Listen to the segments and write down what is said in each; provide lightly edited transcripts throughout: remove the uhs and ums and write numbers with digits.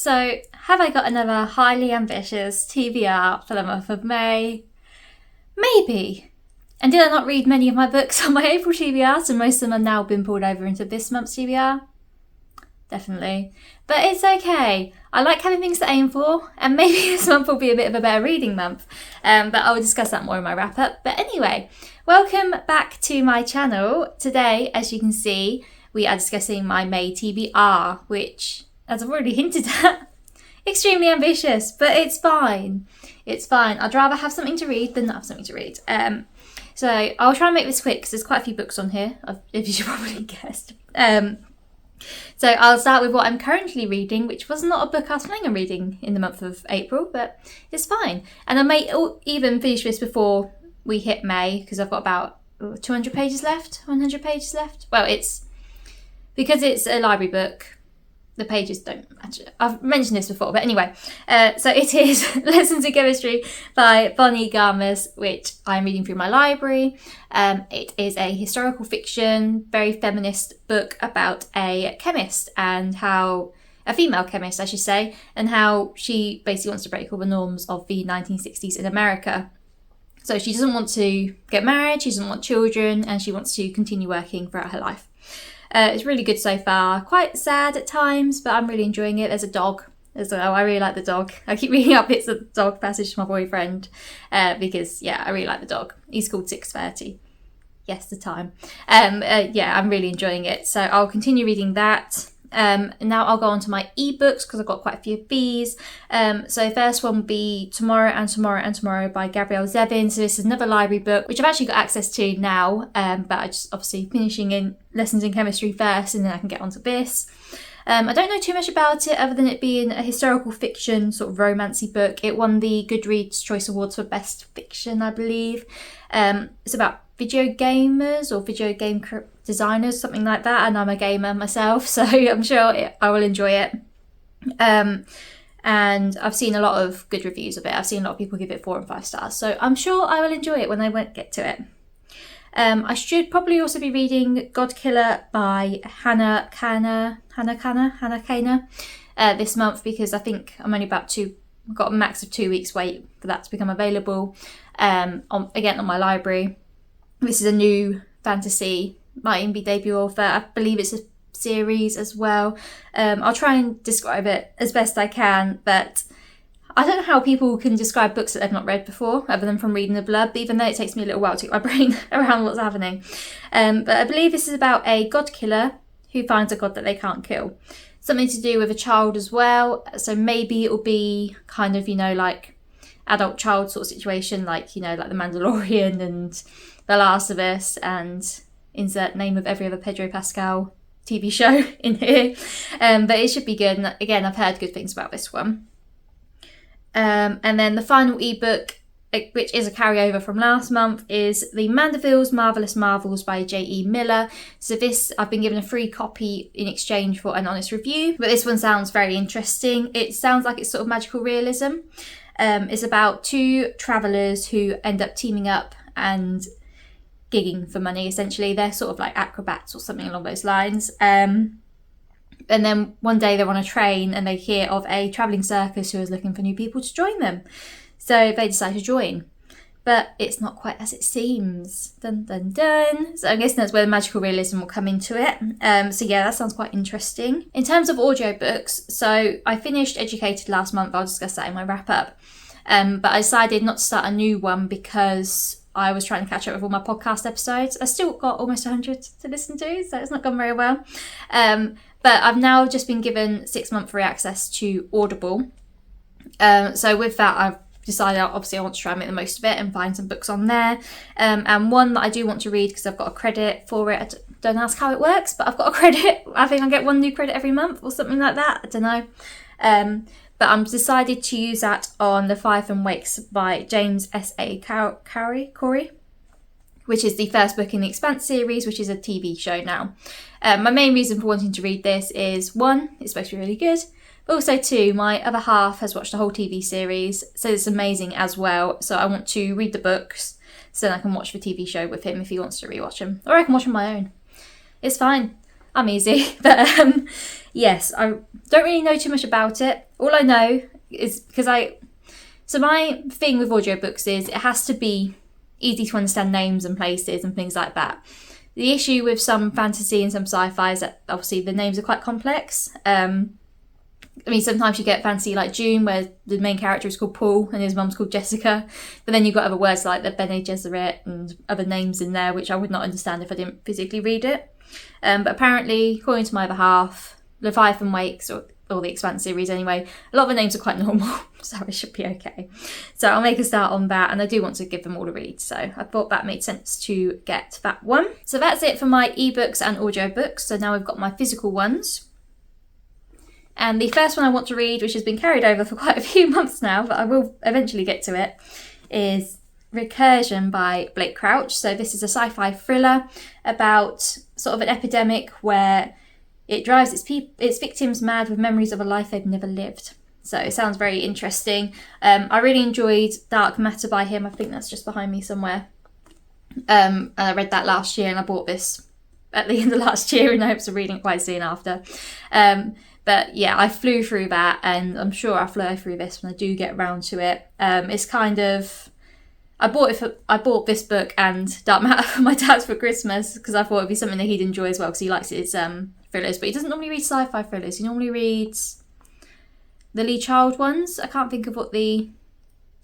So, have I got another highly ambitious TBR for the month of May? Maybe. And did I not read many of my books on my April TBR, so most of them have now been pulled over into this month's TBR? Definitely. But it's okay. I like having things to aim for, and maybe this month will be a bit of a better reading month. But I will discuss that more in my wrap up. But anyway, welcome back to my channel. Today, as you can see, we are discussing my May TBR, which, as I've already hinted at, extremely ambitious, but it's fine. It's fine. I'd rather have something to read than not have something to read. So I'll try and make this quick because there's quite a few books on here, if you should probably guessed. So I'll start with what I'm currently reading, which was not a book I was planning on reading in the month of April, but it's fine. And I may even finish this before we hit May, because I've got about 200 pages left, 100 pages left. Well, because it's a library book, the pages don't match it. I've mentioned this before, but anyway. So it is Lessons in Chemistry by Bonnie Garmus, which I'm reading through my library. It is a historical fiction, very feminist book about a chemist and how, a female chemist I should say, and how she basically wants to break all the norms of the 1960s in America. So she doesn't want to get married, she doesn't want children, and she wants to continue working throughout her life. It's really good so far. Quite sad at times, but I'm really enjoying it. There's a dog as well. I really like the dog. I keep reading up bits of the dog passage to my boyfriend because, yeah, I really like the dog. He's called 6:30. Yes, the time. Yeah, I'm really enjoying it. So I'll continue reading that. Now I'll go on to my ebooks because I've got quite a few of these. So first one will be Tomorrow and Tomorrow and Tomorrow by Gabrielle Zevin. So this is another library book which I've actually got access to now, but I just obviously finishing in Lessons in Chemistry first and then I can get onto this. I don't know too much about it other than it being a historical fiction sort of romancy book. It won the Goodreads Choice Awards for Best Fiction, I believe. It's about video gamers or video game designers, something like that, and I'm a gamer myself, so I'm sure I will enjoy it. And I've seen a lot of good reviews of it. I've seen a lot of people give it 4 and 5 stars, so I'm sure I will enjoy it when I get to it. I should probably also be reading God Killer by Hannah Kana this month because I think I'm only I've got a max of 2 weeks wait for that to become available. On my library. This is a new fantasy, might even be debut author. I believe it's a series as well. I'll try and describe it as best I can, but I don't know how people can describe books that they've not read before, other than from reading the blurb, even though it takes me a little while to get my brain around what's happening. But I believe this is about a god killer who finds a god that they can't kill. Something to do with a child as well, so maybe it will be kind of, like adult child sort of situation, like The Mandalorian and The Last of Us and insert name of every other Pedro Pascal TV show in here. But it should be good. And again, I've heard good things about this one. And then the final ebook, which is a carryover from last month, is The Mandeville's Marvelous Marvels by J.E. Miller. So this, I've been given a free copy in exchange for an honest review. But this one sounds very interesting. It sounds like it's sort of magical realism. It's about 2 travellers who end up teaming up and gigging for money, essentially. They're sort of like acrobats or something along those lines. And then one day they're on a train and they hear of a travelling circus who is looking for new people to join them. So they decide to join. But it's not quite as it seems. Dun, dun, dun. So I'm guessing that's where the magical realism will come into it. So yeah, that sounds quite interesting. In terms of audiobooks, so I finished Educated last month. I'll discuss that in my wrap up. But I decided not to start a new one because I was trying to catch up with all my podcast episodes. I still got almost 100 to listen to, so it's not gone very well. But I've now just been given 6-month free access to Audible. So with that, I've decided obviously I want to try and make the most of it and find some books on there. And one that I do want to read because I've got a credit for it. Don't ask how it works, but I've got a credit. I think I get 1 new credit every month or something like that. I don't know. But I'm decided to use that on The Fire from Wakes by James S.A. Corey, which is the first book in the Expanse series, which is a TV show now. My main reason for wanting to read this is 1, it's supposed to be really good, but also 2, my other half has watched the whole TV series, so it's amazing as well. So I want to read the books so then I can watch the TV show with him if he wants to rewatch them, or I can watch them on my own. It's fine. I'm easy. But yes, I don't really know too much about it. All I know is so my thing with audiobooks is it has to be easy to understand names and places and things like that. The issue with some fantasy and some sci-fi is that obviously the names are quite complex. I mean, sometimes you get fantasy like Dune, where the main character is called Paul and his mum's called Jessica. But then you've got other words like the Bene Gesserit and other names in there, which I would not understand if I didn't physically read it. But apparently, according to my other half, Leviathan Wakes, or the Expanse series anyway, a lot of the names are quite normal, so it should be okay. So I'll make a start on that, and I do want to give them all a read, so I thought that made sense to get that one. So that's it for my ebooks and audiobooks. So now we've got my physical ones. And the first one I want to read, which has been carried over for quite a few months now, but I will eventually get to it, is Recursion by Blake Crouch. So this is a sci-fi thriller about sort of an epidemic where it drives its victims mad with memories of a life they've never lived. So it sounds very interesting. I really enjoyed Dark Matter by him. I think that's just behind me somewhere. And I read that last year, and I bought this at the end of last year in hopes of reading it quite soon after. But yeah, I flew through that, and I'm sure I'll fly through this when I do get around to it. It's kind of... I bought this book and Dark Matter for my dad for Christmas because I thought it'd be something that he'd enjoy as well, because he likes his thrillers, but he doesn't normally read sci-fi thrillers. He normally reads the Lee Child ones. I can't think of what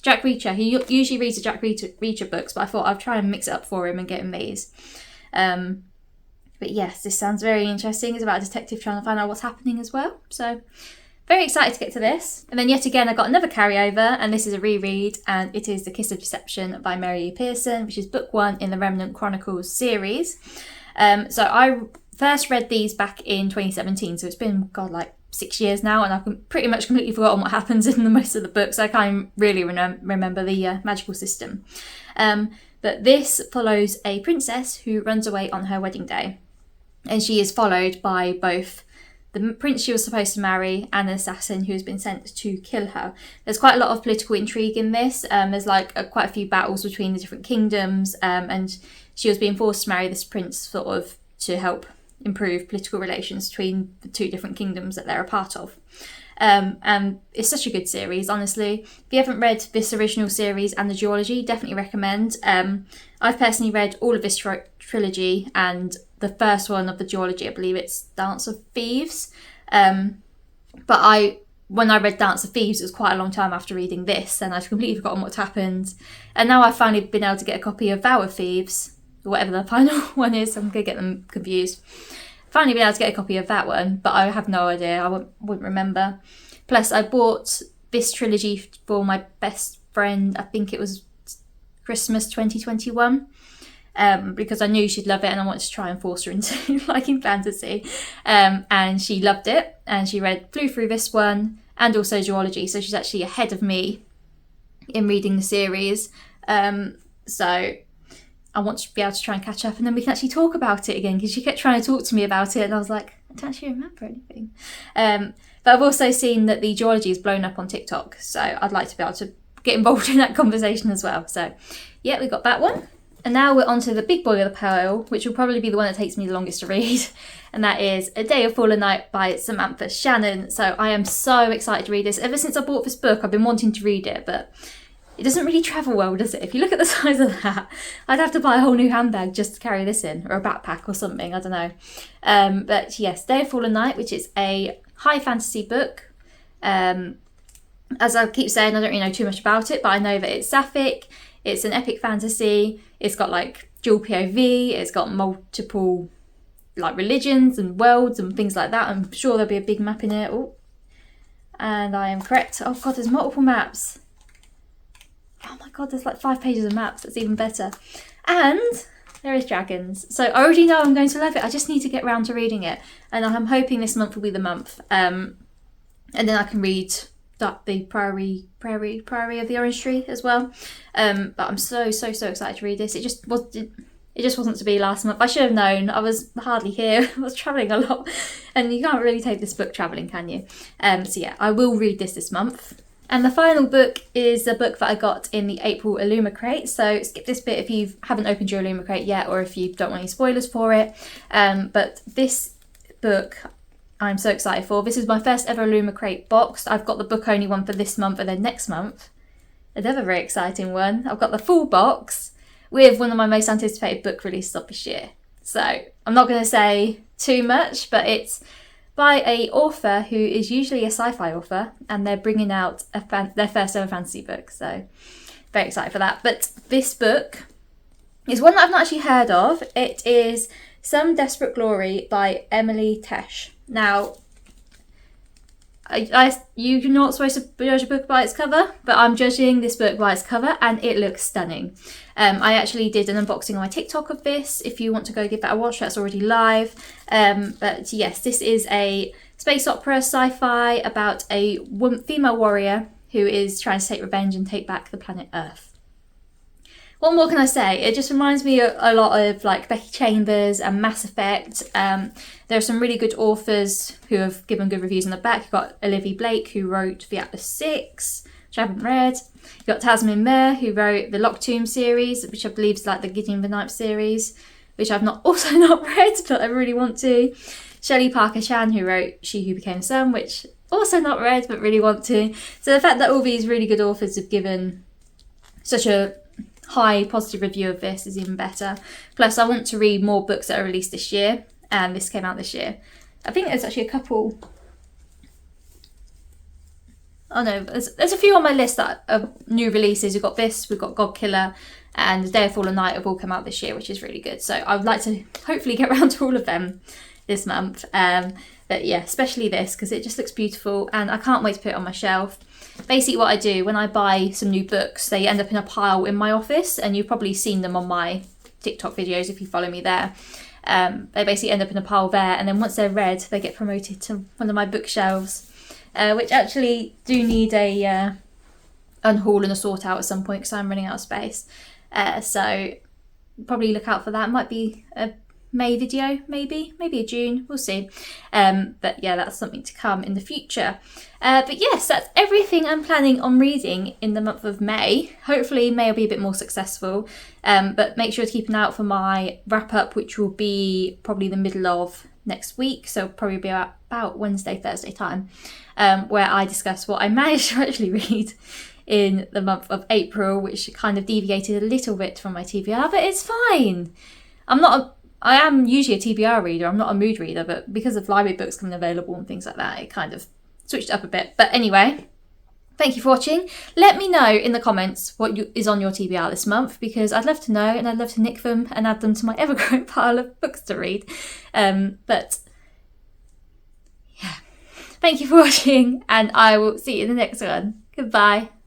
Jack Reacher. He usually reads the Jack Reacher books, but I thought I'd try and mix it up for him and get him these. But yes, this sounds very interesting. It's about a detective trying to find out what's happening as well. So very excited to get to this. And then yet again, I got another carryover, and this is a reread, and it is The Kiss of Deception by Mary E. Pearson, which is book 1 in the Remnant Chronicles series. So I first read these back in 2017, so it's been, like 6 years now, and I've pretty much completely forgotten what happens in the most of the books. I can't really remember the magical system. But this follows a princess who runs away on her wedding day, and she is followed by both the prince she was supposed to marry and an assassin who has been sent to kill her. There's quite a lot of political intrigue in this. There's quite a few battles between the different kingdoms, and she was being forced to marry this prince sort of to help improve political relations between the two different kingdoms that they're a part of. And it's such a good series, honestly. If you haven't read this original series and the duology, definitely recommend. I've personally read all of this trilogy, and the first one of the duology, I believe it's Dance of Thieves. But when I read Dance of Thieves, it was quite a long time after reading this, and I'd completely forgotten what's happened. And now I've finally been able to get a copy of Vow of Thieves, or whatever the final one is. I'm going to get them confused. Finally been able to get a copy of that one, but I have no idea. I wouldn't remember. Plus, I bought this trilogy for my best friend. I think it was Christmas 2021. Because I knew she'd love it, and I wanted to try and force her into liking fantasy. And she loved it, and she flew through this one and also duology, so she's actually ahead of me in reading the series. So I want to be able to try and catch up, and then we can actually talk about it again, because she kept trying to talk to me about it, and I was like, I don't actually remember anything. But I've also seen that the duology is blown up on TikTok, so I'd like to be able to get involved in that conversation as well. So yeah, we got that one. And now we're on to the big boy of the pile, which will probably be the one that takes me the longest to read. And that is A Day of Fallen Night by Samantha Shannon. So I am so excited to read this. Ever since I bought this book, I've been wanting to read it, but it doesn't really travel well, does it? If you look at the size of that, I'd have to buy a whole new handbag just to carry this in, or a backpack or something, I don't know. But yes, Day of Fallen Night, which is a high fantasy book. As I keep saying, I don't really know too much about it, but I know that it's sapphic. It's an epic fantasy. It's got dual POV. It's got multiple religions and worlds and things like that. I'm sure there'll be a big map in it. Oh, and I am correct. Oh god, there's multiple maps. Oh my god, there's 5 pages of maps. That's even better. And there is dragons. So I already know I'm going to love it. I just need to get round to reading it, and I'm hoping this month will be the month. And then I can read the Priory of the Orange Tree as well. But I'm so excited to read this. It just wasn't to be last month. I should have known. I was hardly here. I was travelling a lot, and you can't really take this book travelling, can you? So yeah, I will read this month. And the final book is a book that I got in the April Illuma crate. So skip this bit if you haven't opened your Illuma crate yet, or if you don't want any spoilers for it. But this book I'm so excited for. This is my first ever Illuma Crate box. I've got the book only one for this month, and then next month, another very exciting one. I've got the full box with one of my most anticipated book releases of this year. So I'm not going to say too much, but it's by a author who is usually a sci-fi author, and they're bringing out their first ever fantasy book. So very excited for that. But this book is one that I've not actually heard of. It is Some Desperate Glory by Emily Tesh. Now, you're not supposed to judge a book by its cover, but I'm judging this book by its cover, and it looks stunning. I actually did an unboxing on my TikTok of this. If you want to go give that a watch, that's already live. But yes, this is a space opera sci-fi about a female warrior who is trying to take revenge and take back the planet Earth. What more can I say? It just reminds me a lot of like Becky Chambers and Mass Effect. There are some really good authors who have given good reviews on the back. You've got Olivia Blake, who wrote The Atlas 6, which I haven't read. You've got Tasmin Mer, who wrote the Lock Tomb series, which I believe is like the Gideon the Ninth series, which I've also not read, but I really want to. Shelley Parker Chan, who wrote She Who Became the Sun, which also not read, but really want to. So the fact that all these really good authors have given such a high positive review of this is even better. Plus, I want to read more books that are released this year, and this came out this year. I think there's actually a couple. Oh no, there's a few on my list that are new releases. We've got this, we've got Godkiller, and The Day of Fallen Night have all come out this year, which is really good. So I would like to hopefully get around to all of them this month. But yeah, especially this, because it just looks beautiful, and I can't wait to put it on my shelf. Basically what I do when I buy some new books, they end up in a pile in my office, and you've probably seen them on my TikTok videos if you follow me there. They basically end up in a pile there, and then once they're read, they get promoted to one of my bookshelves, which actually do need a unhaul and a sort out at some point because I'm running out of space. So probably look out for that. It might be a May video, maybe a June, we'll see. But yeah, that's something to come in the future. But yes, that's everything I'm planning on reading in the month of May. Hopefully May will be a bit more successful, but make sure to keep an eye out for my wrap up, which will be probably the middle of next week, so probably be about Wednesday, Thursday time, where I discuss what I managed to actually read in the month of April, which kind of deviated a little bit from my TBR, but it's fine. I am usually a TBR reader, I'm not a mood reader, but because of library books coming available and things like that, it kind of switched up a bit. But anyway, thank you for watching. Let me know in the comments what is on your TBR this month, because I'd love to know, and I'd love to nick them and add them to my ever-growing pile of books to read. But yeah, thank you for watching, and I will see you in the next one. Goodbye.